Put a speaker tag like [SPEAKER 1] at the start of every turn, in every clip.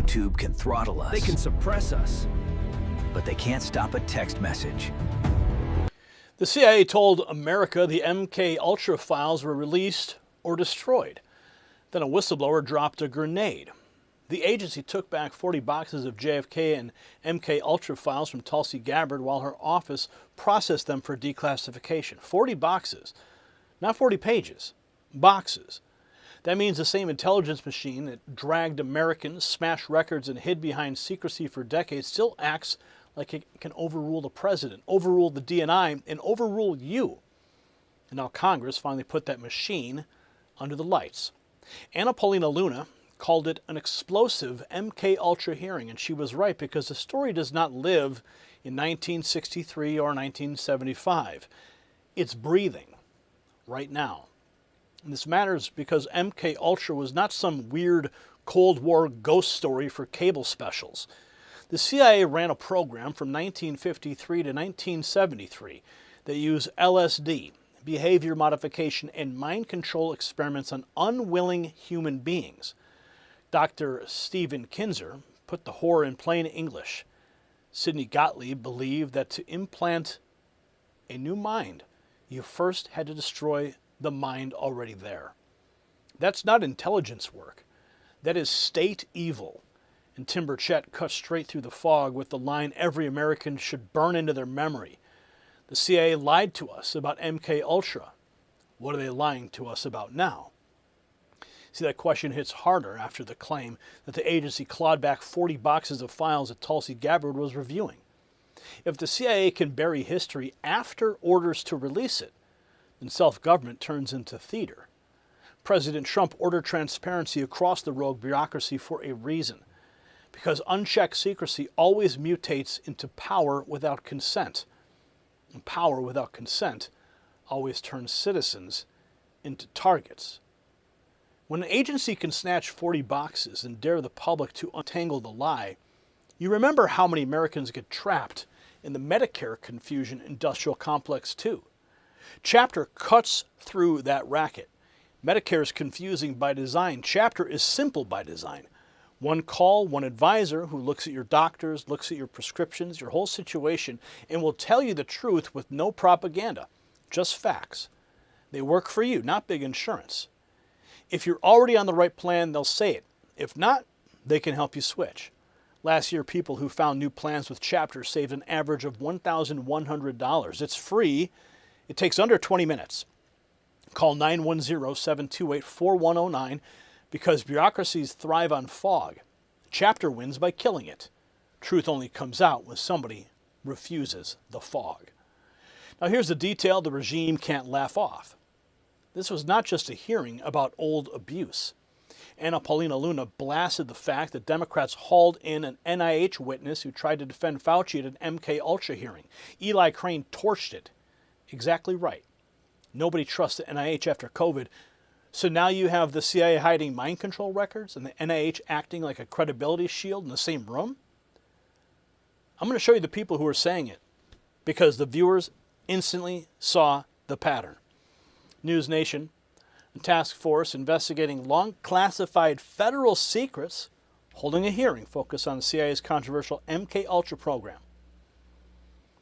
[SPEAKER 1] YouTube can throttle us.
[SPEAKER 2] They can suppress us.
[SPEAKER 1] But they can't stop a text message.
[SPEAKER 3] The CIA told America the MK Ultra files were released or destroyed. Then a whistleblower dropped a grenade. The agency took back 40 boxes of JFK and MK Ultra files from Tulsi Gabbard while her office processed them for declassification. 40 boxes, not 40 pages, boxes. That means the same intelligence machine that dragged Americans, smashed records, and hid behind secrecy for decades still acts like it can overrule the president, overrule the DNI, and overrule you. And now Congress finally put that machine under the lights. Anna Paulina Luna called it an explosive MK Ultra hearing, and she was right, because the story does not live in 1963 or 1975. It's breathing right now. And this matters because MK Ultra was not some weird Cold War ghost story for cable specials. The CIA ran a program from 1953 to 1973 that used LSD, behavior modification, and mind control experiments on unwilling human beings. Dr. Stephen Kinzer put the horror in plain English. Sidney Gottlieb believed that to implant a new mind, you first had to destroy the mind already there. That's not intelligence work. That is state evil. And Tim Burchett cut straight through the fog with the line every American should burn into their memory. The CIA lied to us about MK Ultra. What are they lying to us about now? See, that question hits harder after the claim that the agency clawed back 40 boxes of files that Tulsi Gabbard was reviewing. If the CIA can bury history after orders to release it, then self-government turns into theater. President Trump ordered transparency across the rogue bureaucracy for a reason, because unchecked secrecy always mutates into power without consent. And power without consent always turns citizens into targets. When an agency can snatch 40 boxes and dare the public to untangle the lie, you remember how many Americans get trapped in the Medicare confusion industrial complex too. Chapter cuts through that racket. Medicare is confusing by design. Chapter is simple by design. One call, one advisor who looks at your doctors, looks at your prescriptions, your whole situation, and will tell you the truth with no propaganda, just facts. They work for you, not big insurance. If you're already on the right plan, they'll say it. If not, they can help you switch. Last year, people who found new plans with Chapter saved an average of $1,100. It's free. It takes under 20 minutes. Call 910-728-4109 because bureaucracies thrive on fog. Chapter wins by killing it. Truth only comes out when somebody refuses the fog. Now here's the detail the regime can't laugh off. This was not just a hearing about old abuse. Anna Paulina Luna blasted the fact that Democrats hauled in an NIH witness who tried to defend Fauci at an MK Ultra hearing. Eli Crane torched it. Exactly right. Nobody trusts the NIH after COVID. So now you have the CIA hiding mind control records and the NIH acting like a credibility shield in the same room? I'm going to show you the people who are saying it because the viewers instantly saw the pattern. News Nation, a task force investigating long classified federal secrets, holding a hearing focused on the CIA's controversial MK Ultra program.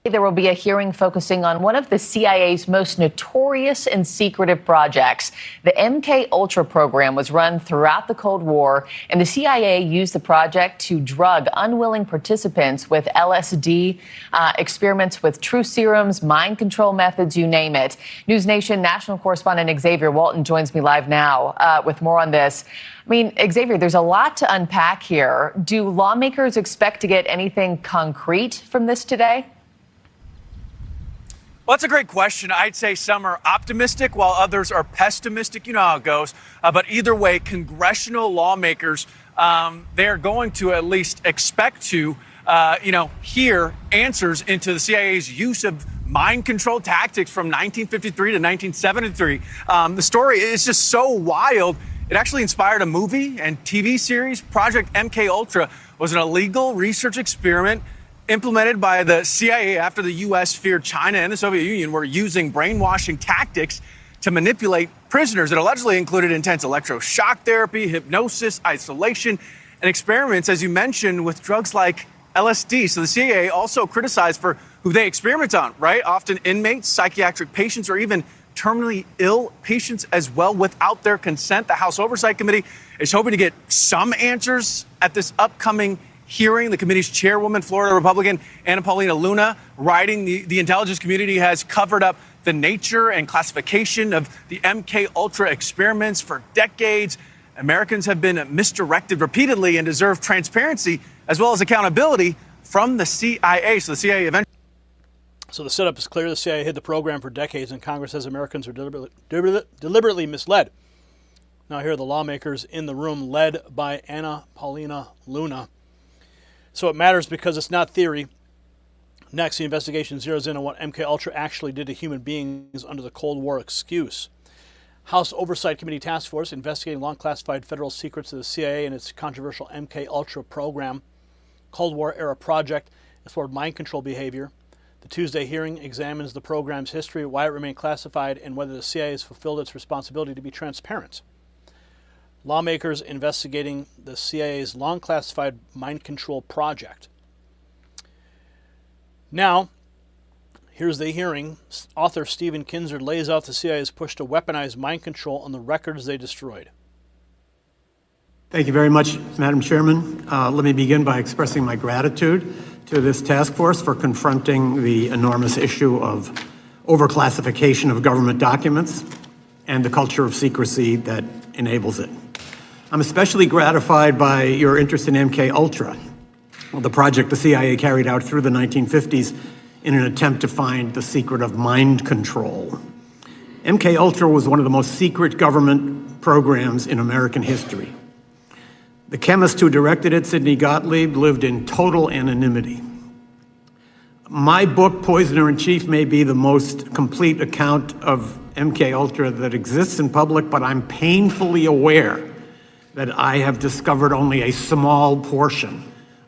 [SPEAKER 4] There will be a hearing focusing on one of the CIA's most notorious and secretive projects. The MK Ultra program was run throughout the Cold War, and the CIA used the project to drug unwilling participants with LSD, experiments with truth serums, mind control methods, you name it. News Nation national correspondent Xavier Walton joins me live now with more on this. I mean, Xavier, there's a lot to unpack here. Do lawmakers expect to get anything concrete from this today?
[SPEAKER 5] Well, that's a great question. I'd say some are optimistic while others are pessimistic. You know how it goes. But either way, congressional lawmakers, they're going to at least expect to, hear answers into the CIA's use of mind control tactics from 1953 to 1973. The story is just so wild. It actually inspired a movie and TV series. Project MK Ultra was an illegal research experiment implemented by the CIA after the U.S. feared China and the Soviet Union were using brainwashing tactics to manipulate prisoners. It allegedly included intense electroshock therapy, hypnosis, isolation, and experiments, as you mentioned, with drugs like LSD. So the CIA also criticized for who they experiment on, right? Often inmates, psychiatric patients, or even terminally ill patients as well without their consent. The House Oversight Committee is hoping to get some answers at this upcoming hearing. The committee's chairwoman, Florida Republican Anna Paulina Luna, writing the intelligence community has covered up the nature and classification of the MK Ultra experiments for decades. Americans have been misdirected repeatedly and deserve transparency as well as accountability from the CIA. So the CIA eventually.
[SPEAKER 3] So the setup is clear. The CIA hid the program for decades, and Congress says Americans are deliberately misled. Now here are the lawmakers in the room, led by Anna Paulina Luna. So it matters because it's not theory. Next, the investigation zeroes in on what MK Ultra actually did to human beings under the Cold War excuse. House Oversight Committee Task Force investigating long classified federal secrets of the CIA and its controversial MK Ultra program. Cold War era project explored mind control behavior. The Tuesday hearing examines the program's history, why it remained classified, and whether the CIA has fulfilled its responsibility to be transparent. Lawmakers investigating the CIA's long classified mind control project. Now, here's the hearing. Author Stephen Kinzer lays out the CIA's push to weaponize mind control on the records they destroyed.
[SPEAKER 2] Thank you very much, Madam Chairman. Let me begin by expressing my gratitude to this task force for confronting the enormous issue of overclassification of government documents and the culture of secrecy that enables it. I'm especially gratified by your interest in MK Ultra, the project the CIA carried out through the 1950s in an attempt to find the secret of mind control. MK Ultra was one of the most secret government programs in American history. The chemist who directed it, Sidney Gottlieb, lived in total anonymity. My book, Poisoner in Chief, may be the most complete account of MK Ultra that exists in public, but I'm painfully aware that I have discovered only a small portion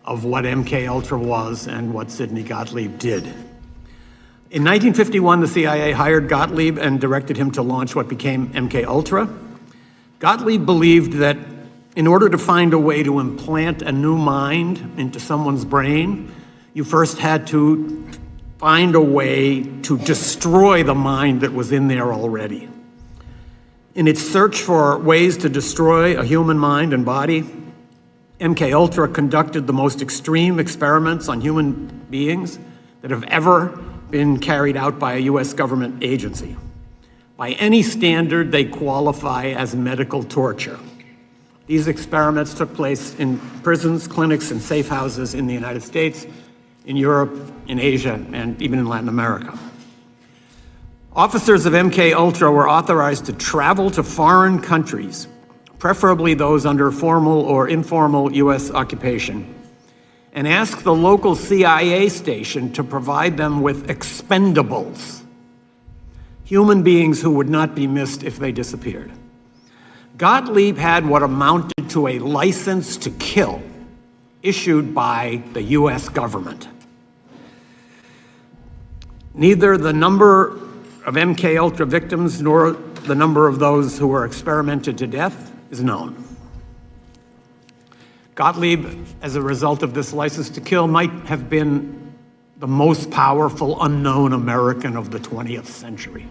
[SPEAKER 2] of what MK Ultra was and what Sidney Gottlieb did. In 1951, the CIA hired Gottlieb and directed him to launch what became MK Ultra. Gottlieb believed that in order to find a way to implant a new mind into someone's brain, you first had to find a way to destroy the mind that was in there already. In its search for ways to destroy a human mind and body, MK Ultra conducted the most extreme experiments on human beings that have ever been carried out by a U.S. government agency. By any standard, they qualify as medical torture. These experiments took place in prisons, clinics, and safe houses in the United States, in Europe, in Asia, and even in Latin America. Officers of MK Ultra were authorized to travel to foreign countries, preferably those under formal or informal U.S. occupation, and ask the local CIA station to provide them with expendables, human beings who would not be missed if they disappeared. Gottlieb had what amounted to a license to kill issued by the U.S. government. Neither the number of MK Ultra victims nor the number of those who were experimented to death is known. Gottlieb, as a result of this license to kill, might have been the most powerful unknown American of the 20th century.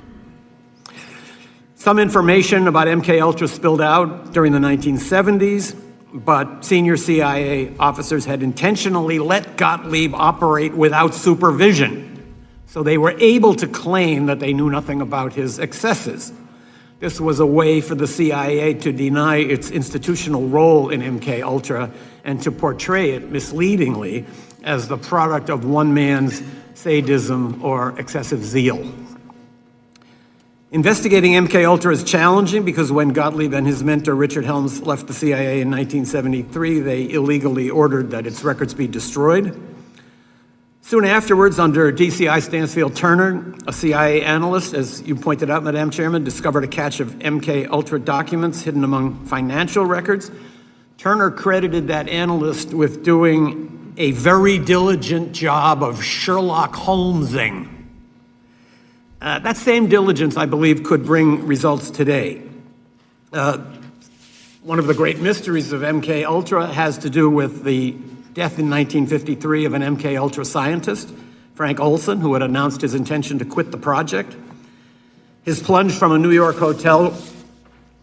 [SPEAKER 2] Some information about MK Ultra spilled out during the 1970s, but senior CIA officers had intentionally let Gottlieb operate without supervision, so they were able to claim that they knew nothing about his excesses. This was a way for the CIA to deny its institutional role in MK Ultra and to portray it misleadingly as the product of one man's sadism or excessive zeal. Investigating MK Ultra is challenging because when Gottlieb and his mentor Richard Helms left the CIA in 1973, they illegally ordered that its records be destroyed. Soon afterwards, under DCI Stansfield Turner, a CIA analyst, as you pointed out, Madam Chairman, discovered a cache of MK Ultra documents hidden among financial records. Turner credited that analyst with doing a very diligent job of Sherlock Holmesing. That same diligence, I believe, could bring results today. One of the great mysteries of MK Ultra has to do with the death in 1953 of an MK Ultra scientist, Frank Olson, who had announced his intention to quit the project. His plunge from a New York hotel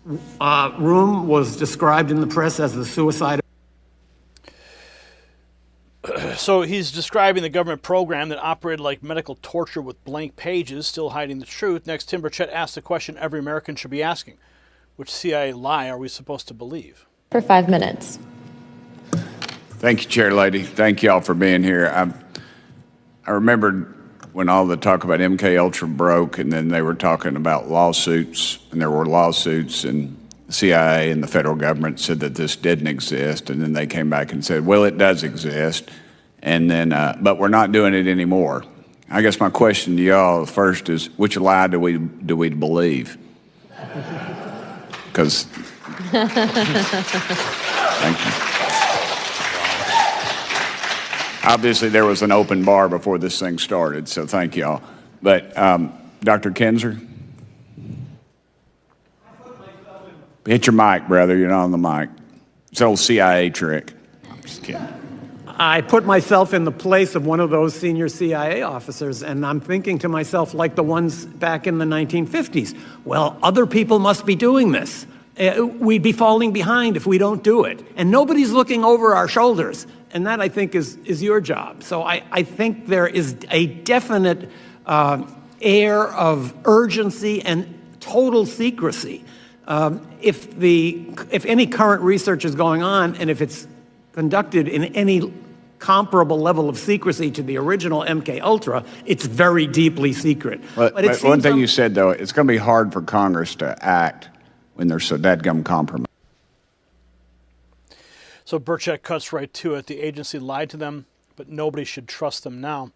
[SPEAKER 2] room was described in the press as the suicide.
[SPEAKER 3] So he's describing the government program that operated like medical torture with blank pages, still hiding the truth. Next, Tim Burchett asks the question every American should be asking. Which CIA lie are we supposed to believe?
[SPEAKER 6] For 5 minutes.
[SPEAKER 7] Thank you, Chair Lady. Thank you all for being here. I remembered when all the talk about MK Ultra broke, and then they were talking about lawsuits, and there were lawsuits, and the CIA and the federal government said that this didn't exist, and then they came back and said, well, it does exist, and then, but we're not doing it anymore. I guess my question to y'all first is, which lie do we believe? Because, thank you. Obviously, there was an open bar before this thing started, so thank y'all. But Dr. Kinzer? Hit your mic, brother. You're not on the mic. It's an old CIA trick. I'm just kidding.
[SPEAKER 2] I put myself in the place of one of those senior CIA officers, and I'm thinking to myself, like the ones back in the 1950s, well, other people must be doing this. We'd be falling behind if we don't do it. And nobody's looking over our shoulders. And that, I think, is your job. So I think there is a definite air of urgency and total secrecy. If any current research is going on, and if it's conducted in any comparable level of secrecy to the original MK Ultra, it's very deeply secret.
[SPEAKER 7] But one thing you said, though, it's going to be hard for Congress to act when they're so dadgum compromised.
[SPEAKER 3] So Burchett cuts right to it. The agency lied to them, but nobody should trust them now.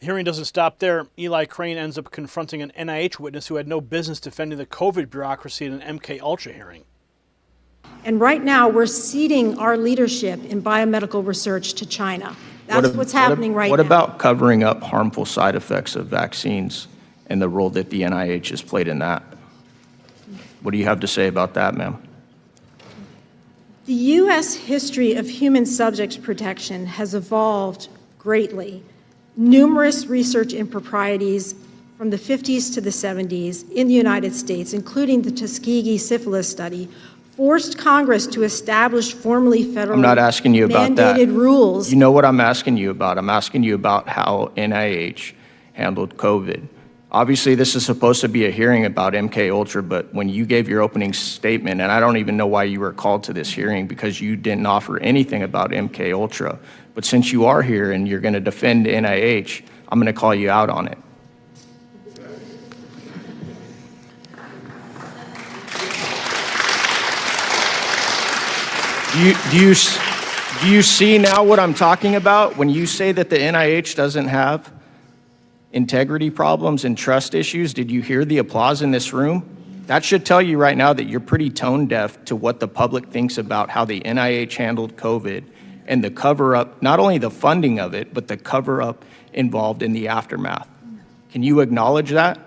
[SPEAKER 3] The hearing doesn't stop there. Eli Crane ends up confronting an NIH witness who had no business defending the COVID bureaucracy in an MK Ultra hearing.
[SPEAKER 8] And right now, we're ceding our leadership in biomedical research to China. That's what's happening right now.
[SPEAKER 9] What about covering up harmful side effects of vaccines and the role that the NIH has played in that? What do you have to say about that, ma'am?
[SPEAKER 8] The U.S. history of human subjects protection has evolved greatly. Numerous research improprieties from the 50s to the 70s in the United States, including the Tuskegee syphilis study, forced Congress to establish formally federally
[SPEAKER 9] I'm not asking you about that.
[SPEAKER 8] mandated rules.
[SPEAKER 9] You know what I'm asking you about? I'm asking you about how NIH handled COVID. Obviously, this is supposed to be a hearing about MK Ultra, but when you gave your opening statement, and I don't even know why you were called to this hearing because you didn't offer anything about MK Ultra. But since you are here and you're going to defend NIH, I'm going to call you out on it. Do you see now what I'm talking about when you say that the NIH doesn't have integrity problems and trust issues? Did you hear the applause in this room? That should tell you right now that you're pretty tone deaf to what the public thinks about how the NIH handled COVID and the cover-up, not only the funding of it, but the cover-up involved in the aftermath. Can you acknowledge that?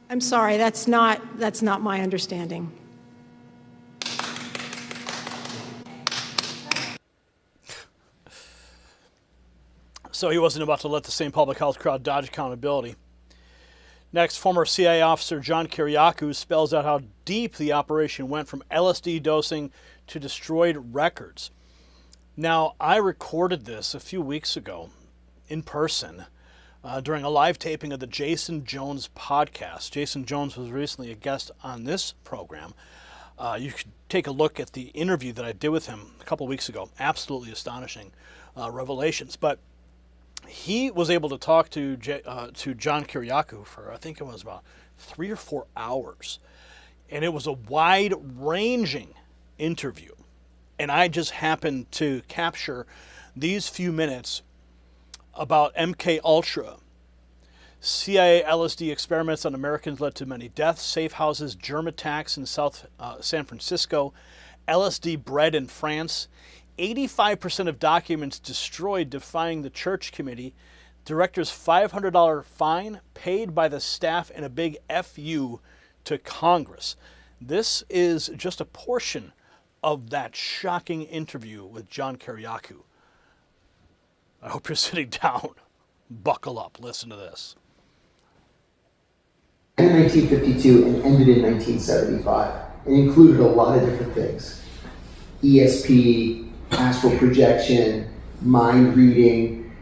[SPEAKER 8] I'm sorry, that's not my understanding.
[SPEAKER 3] So he wasn't about to let the same public health crowd dodge accountability. Next, former CIA officer John Kiriakou spells out how deep the operation went from LSD dosing to destroyed records. Now, I recorded this a few weeks ago in person during a live taping of the Jason Jones podcast. Jason Jones was recently a guest on this program. You should take a look at the interview that I did with him a couple weeks ago. Absolutely astonishing revelations. But he was able to talk to John Kiriakou for, I think it was about 3 or 4 hours. And it was a wide-ranging interview. And I just happened to capture these few minutes about MK Ultra. CIA LSD experiments on Americans led to many deaths, safe houses, germ attacks in South San Francisco, LSD bred in France, 85% of documents destroyed, defying the church committee, director's $500 fine paid by the staff, and a big FU to Congress. This is just a portion of that shocking interview with John Kiriakou. I hope you're sitting down. Buckle up. Listen to this.
[SPEAKER 6] In 1952 and ended in 1975. It included a lot of different things. ESP, astral projection, mind reading,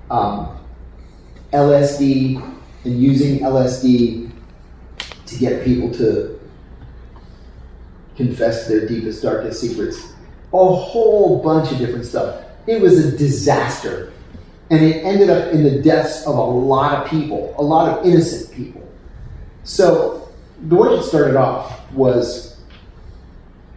[SPEAKER 6] LSD, and using LSD to get people to confess to their deepest, darkest secrets. A whole bunch of different stuff. It was a disaster. And it ended up in the deaths of a lot of people, a lot of innocent people. So the way it started off was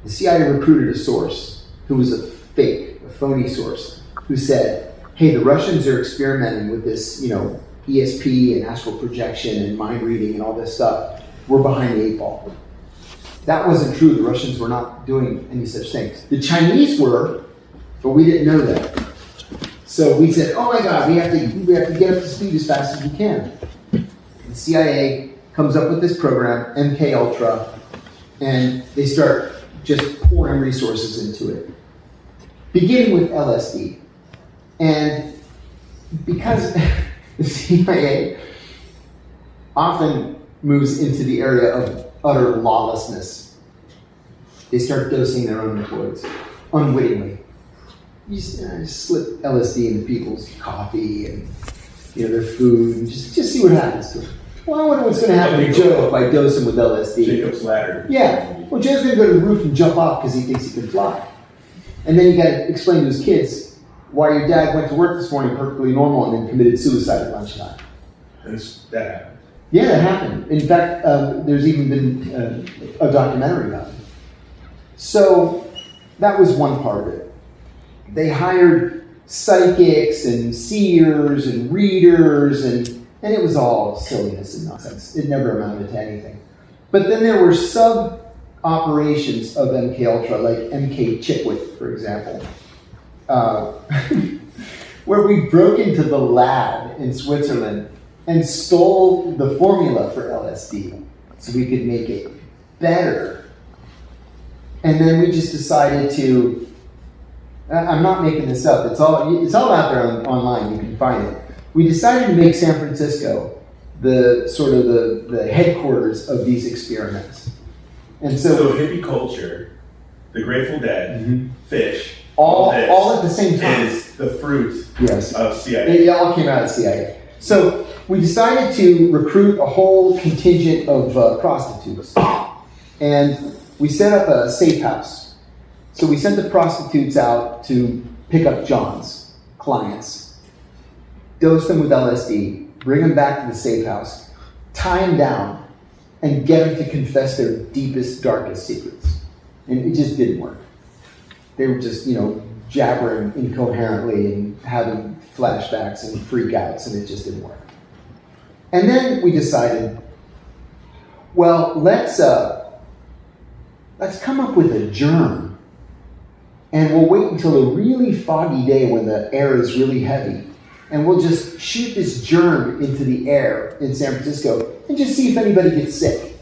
[SPEAKER 6] the CIA recruited a source who was a fake, a phony source, who said, hey, the Russians are experimenting with this, ESP and astral projection and mind reading and all this stuff. We're behind the 8 ball. That wasn't true. The Russians were not doing any such thing. The Chinese were, but we didn't know that. So we said, oh my God, we have to get up to speed as fast as we can. The CIA comes up with this program, MK Ultra, and they start just pouring resources into it, beginning with LSD. And because the CIA often moves into the area of utter lawlessness, they start dosing their own employees unwittingly. You just slip LSD into people's coffee and their food, and just see what happens to them. Well, I wonder what's going to happen to Joe if I dose him with LSD.
[SPEAKER 10] Jacob's ladder.
[SPEAKER 6] Yeah. Well, Joe's going to go to the roof and jump off because he thinks he can fly. And then you got to explain to his kids why your dad went to work this morning perfectly normal and then committed suicide at lunchtime.
[SPEAKER 10] That happened.
[SPEAKER 6] Yeah, that happened. In fact, there's even been a documentary about it. So that was one part of it. They hired psychics and seers and readers, and it was all silliness and nonsense. It never amounted to anything. But then there were sub-operations of MK Ultra, like MK Chickwit, for example, where we broke into the lab in Switzerland and stole the formula for LSD so we could make it better. And then we just decided to, I'm not making this up, it's all out there online, you can find it. We decided to make San Francisco the headquarters of these experiments. And so
[SPEAKER 10] hippie culture, the Grateful Dead, fish,
[SPEAKER 6] all at the same time
[SPEAKER 10] is the fruit
[SPEAKER 6] yes.
[SPEAKER 10] of CIA.
[SPEAKER 6] It all came out of CIA. So we decided to recruit a whole contingent of prostitutes. And we set up a safe house. So we sent the prostitutes out to pick up John's clients, dose them with LSD, bring them back to the safe house, tie them down, and get them to confess their deepest, darkest secrets. And it just didn't work. They were just, jabbering incoherently and having flashbacks and freakouts, and it just didn't work. And then we decided, well, let's come up with a germ, and we'll wait until a really foggy day when the air is really heavy, and we'll just shoot this germ into the air in San Francisco and just see if anybody gets sick.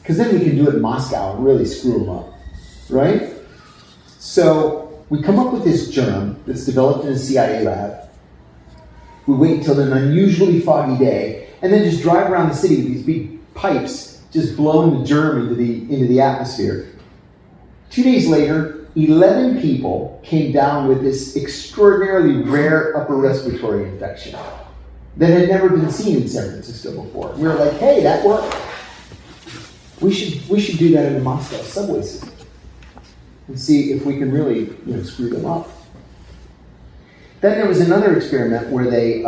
[SPEAKER 6] Because then we can do it in Moscow and really screw them up, right? So we come up with this germ that's developed in a CIA lab. We wait until an unusually foggy day, and then just drive around the city with these big pipes, just blowing the germ into the atmosphere. 2 days later, 11 people came down with this extraordinarily rare upper respiratory infection that had never been seen in San Francisco before. We were like, hey, that worked. We should do that in the Moscow subway system and see if we can really screw them up. Then there was another experiment where they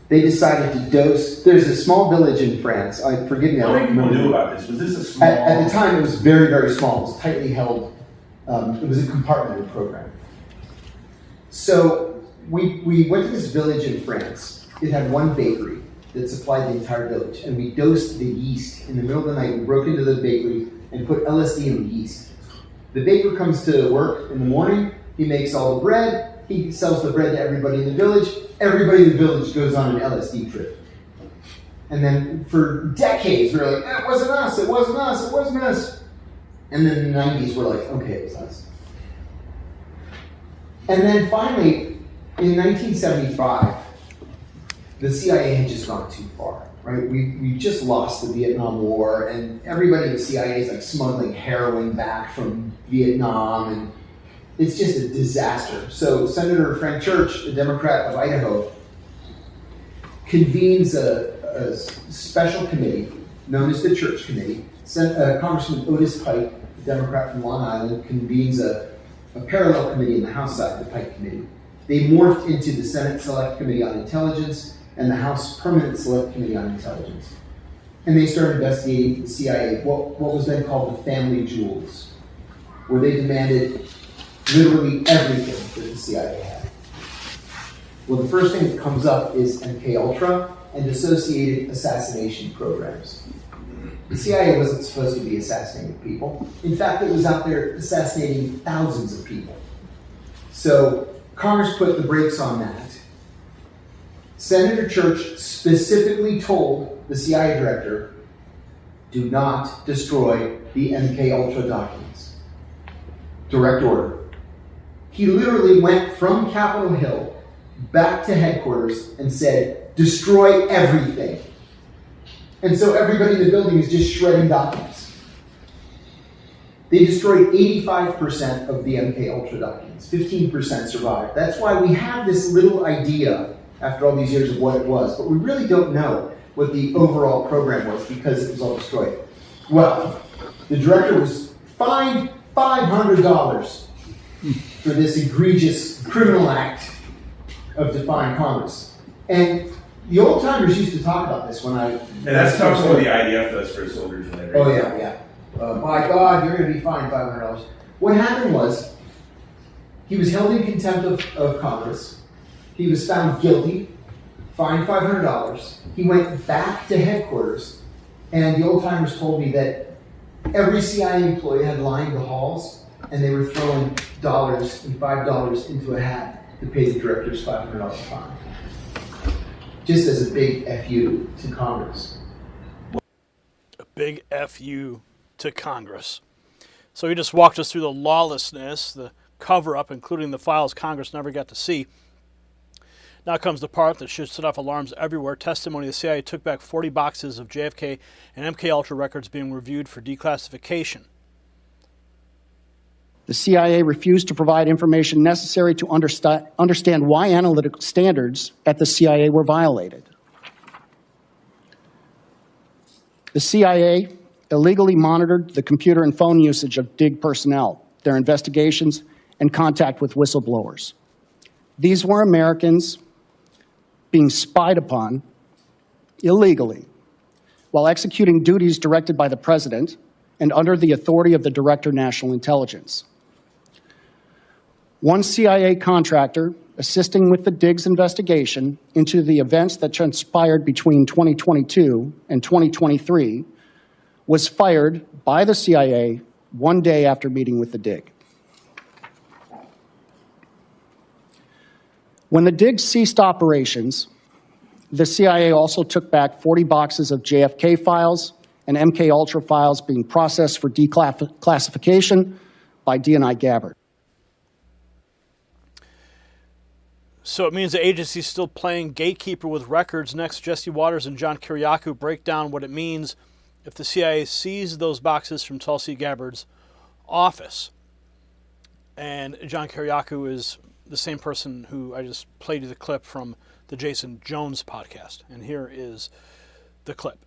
[SPEAKER 6] decided to dose. There's a small village in France. Forgive me, I don't remember.
[SPEAKER 10] What did people knew about this? Was this a small?
[SPEAKER 6] At the time, it was very, very small. It was tightly held. It was a compartmented program. So we went to this village in France. It had one bakery that supplied the entire village, and we dosed the yeast. In the middle of the night, we broke into the bakery and put LSD in the yeast. The baker comes to work in the morning. He makes all the bread. He sells the bread to everybody in the village. Everybody in the village goes on an LSD trip. And then for decades, we were like, it wasn't us, it wasn't us, it wasn't us. And then in the 90s, we're like, okay, it was us. And then finally, in 1975, the CIA had just gone too far, right? We just lost the Vietnam War, and everybody in the CIA is like smuggling heroin back from Vietnam, and it's just a disaster. So Senator Frank Church, a Democrat of Idaho, convenes a special committee known as the Church Committee. Congressman Otis Pike, a Democrat from Long Island, convenes a parallel committee in the House side, the Pike Committee. They morphed into the Senate Select Committee on Intelligence and the House Permanent Select Committee on Intelligence. And they started investigating the CIA, what was then called the family jewels, where they demanded literally everything that the CIA had. Well, the first thing that comes up is MKUltra and associated assassination programs. The CIA wasn't supposed to be assassinating people. In fact, it was out there assassinating thousands of people. So Congress put the brakes on that. Senator Church specifically told the CIA director, do not destroy the MKUltra documents. Direct order. He literally went from Capitol Hill back to headquarters and said, destroy everything. And so everybody in the building is just shredding documents. They destroyed 85% of the MKUltra documents. 15% survived. That's why we have this little idea after all these years of what it was, but we really don't know what the overall program was because it was all destroyed. Well, the director was fined $500 for this egregious criminal act of defying Congress. And the old timers used to talk about this when I...
[SPEAKER 10] And that's talking about the IDF does for soldiers and everything.
[SPEAKER 6] Oh yeah. My God, you're going to be fined $500. What happened was, he was held in contempt of Congress. He was found guilty, fined $500. He went back to headquarters, and the old timers told me that every CIA employee had lined the halls, and they were throwing dollars and $5 into a hat to pay the director's $500 fine. Just as a big FU to Congress.
[SPEAKER 3] A big FU to Congress. So he just walked us through the lawlessness, the cover-up, including the files Congress never got to see. Now comes the part that should set off alarms everywhere. Testimony the CIA took back 40 boxes of JFK and MKUltra records being reviewed for declassification.
[SPEAKER 11] The CIA refused to provide information necessary to understand why analytical standards at the CIA were violated. The CIA illegally monitored the computer and phone usage of DIG personnel, their investigations, and contact with whistleblowers. These were Americans being spied upon illegally while executing duties directed by the President and under the authority of the Director of National Intelligence. One CIA contractor assisting with the DIG's investigation into the events that transpired between 2022 and 2023 was fired by the CIA one day after meeting with the DIG. When the DIG ceased operations, the CIA also took back 40 boxes of JFK files and MKUltra files being processed for declassification by D&I Gabbard.
[SPEAKER 3] So it means the agency's still playing gatekeeper with records. Next, Jesse Waters and John Kiriakou break down what it means if the CIA seized those boxes from Tulsi Gabbard's office. And John Kiriakou is the same person who I just played you the clip from the Jason Jones podcast. And here is the clip.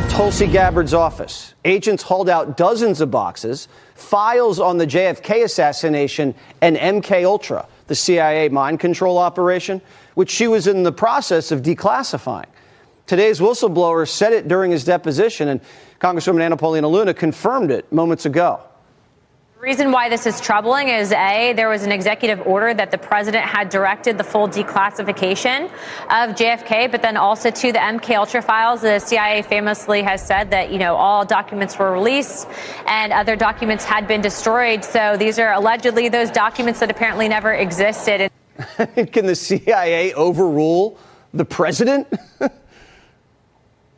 [SPEAKER 12] Tulsi Gabbard's office. Agents hauled out dozens of boxes, files on the JFK assassination and MKUltra, the CIA mind control operation, which she was in the process of declassifying. Today's whistleblower said it during his deposition, and Congresswoman Anna Paulina Luna confirmed it moments ago.
[SPEAKER 13] The reason why this is troubling is, A, there was an executive order that the president had directed the full declassification of JFK, but then also to the MKUltra files. The CIA famously has said that, all documents were released and other documents had been destroyed. So these are allegedly those documents that apparently never existed.
[SPEAKER 12] Can the CIA overrule the president?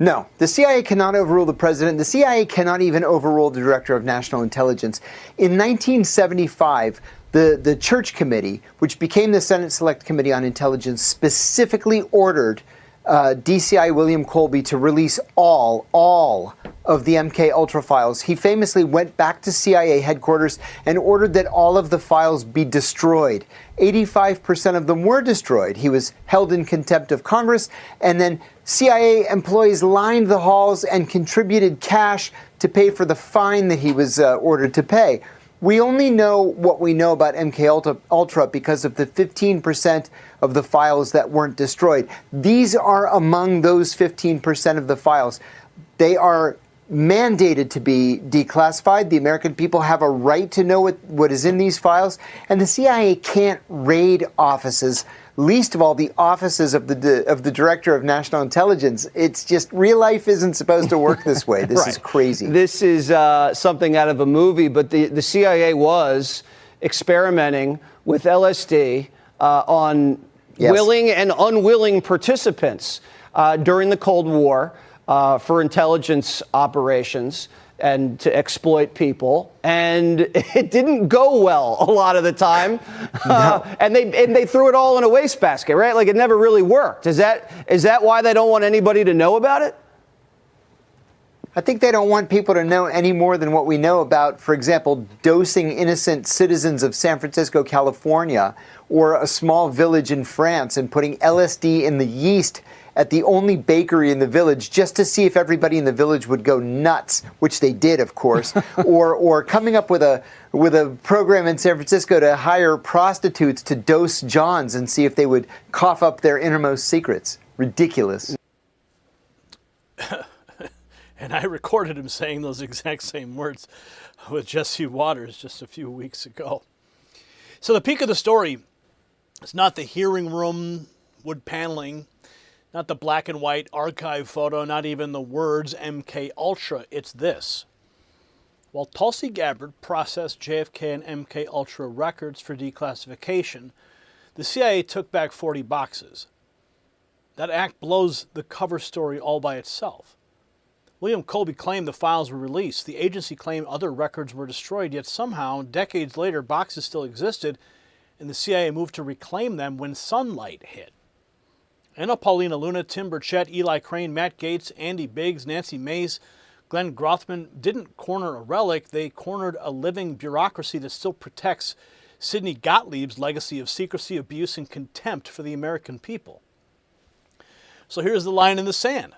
[SPEAKER 6] No, the CIA cannot overrule the president. The CIA cannot even overrule the director of national intelligence. In 1975, the Church Committee, which became the Senate Select Committee on Intelligence, specifically ordered DCI William Colby to release all of the MK Ultra files. He famously went back to CIA headquarters and ordered that all of the files be destroyed. 85% of them were destroyed. He was held in contempt of Congress, and then CIA employees lined the halls and contributed cash to pay for the fine that he was ordered to pay. We only know what we know about MK Ultra because of the 15% of the files that weren't destroyed. These are among those 15% of the files. They are mandated to be declassified. The American people have a right to know what is in these files, and the CIA can't raid offices, least of all the offices of the Director of National Intelligence. It's just, real life isn't supposed to work this way. This is crazy.
[SPEAKER 12] This is something out of a movie, but the CIA was experimenting with LSD on willing and unwilling participants during the Cold War for intelligence operations and to exploit people, and it didn't go well a lot of the time. And they threw it all in a wastebasket, right? Like, it never really worked. Is that why they don't want anybody to know about it?
[SPEAKER 6] I think they don't want people to know any more than what we know about, for example, dosing innocent citizens of San Francisco, California, or a small village in France and putting LSD in the yeast at the only bakery in the village just to see if everybody in the village would go nuts, which they did, of course, or coming up with a program in San Francisco to hire prostitutes to dose Johns and see if they would cough up their innermost secrets. Ridiculous.
[SPEAKER 3] And I recorded him saying those exact same words with Jesse Waters just a few weeks ago. So the peak of the story is not the hearing room, wood paneling, not the black and white archive photo, not even the words MK Ultra. It's this. While Tulsi Gabbard processed JFK and MK Ultra records for declassification, the CIA took back 40 boxes. That act blows the cover story all by itself. William Colby claimed the files were released. The agency claimed other records were destroyed, yet somehow, decades later, boxes still existed, and the CIA moved to reclaim them when sunlight hit. Anna Paulina Luna, Tim Burchett, Eli Crane, Matt Gaetz, Andy Biggs, Nancy Mays, Glenn Grothman didn't corner a relic. They cornered a living bureaucracy that still protects Sidney Gottlieb's legacy of secrecy, abuse, and contempt for the American people. So here's the line in the sand.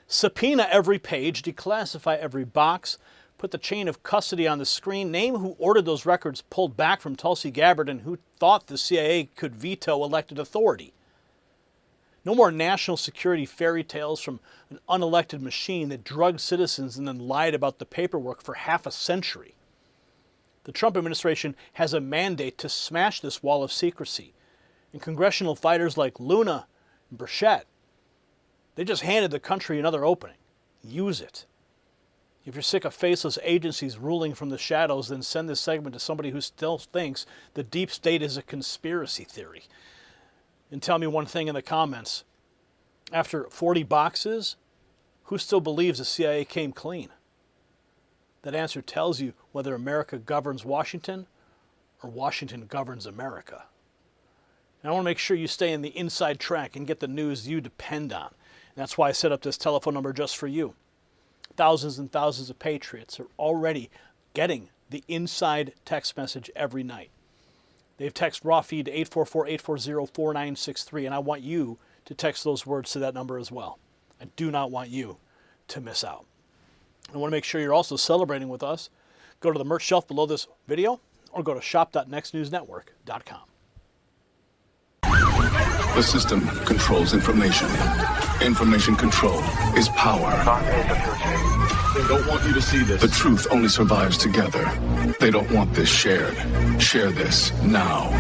[SPEAKER 3] Subpoena every page, declassify every box, put the chain of custody on the screen, name who ordered those records pulled back from Tulsi Gabbard and who thought the CIA could veto elected authority. No more national security fairy tales from an unelected machine that drugged citizens and then lied about the paperwork for half a century. The Trump administration has a mandate to smash this wall of secrecy. And congressional fighters like Luna and Burchett, they just handed the country another opening. Use it. If you're sick of faceless agencies ruling from the shadows, then send this segment to somebody who still thinks the deep state is a conspiracy theory. And tell me one thing in the comments. After 40 boxes, who still believes the CIA came clean? That answer tells you whether America governs Washington or Washington governs America. And I want to make sure you stay in the inside track and get the news you depend on. And that's why I set up this telephone number just for you. Thousands and thousands of patriots are already getting the inside text message every night. They've texted raw feed to 844-840-4963, and I want you to text those words to that number as well. I do not want you to miss out. I want to make sure you're also celebrating with us. Go to the merch shelf below this video or go to shop.nextnewsnetwork.com.
[SPEAKER 14] The system controls information. Information control is power. They don't want you to see this. The truth only survives together. They don't want this shared. Share this now.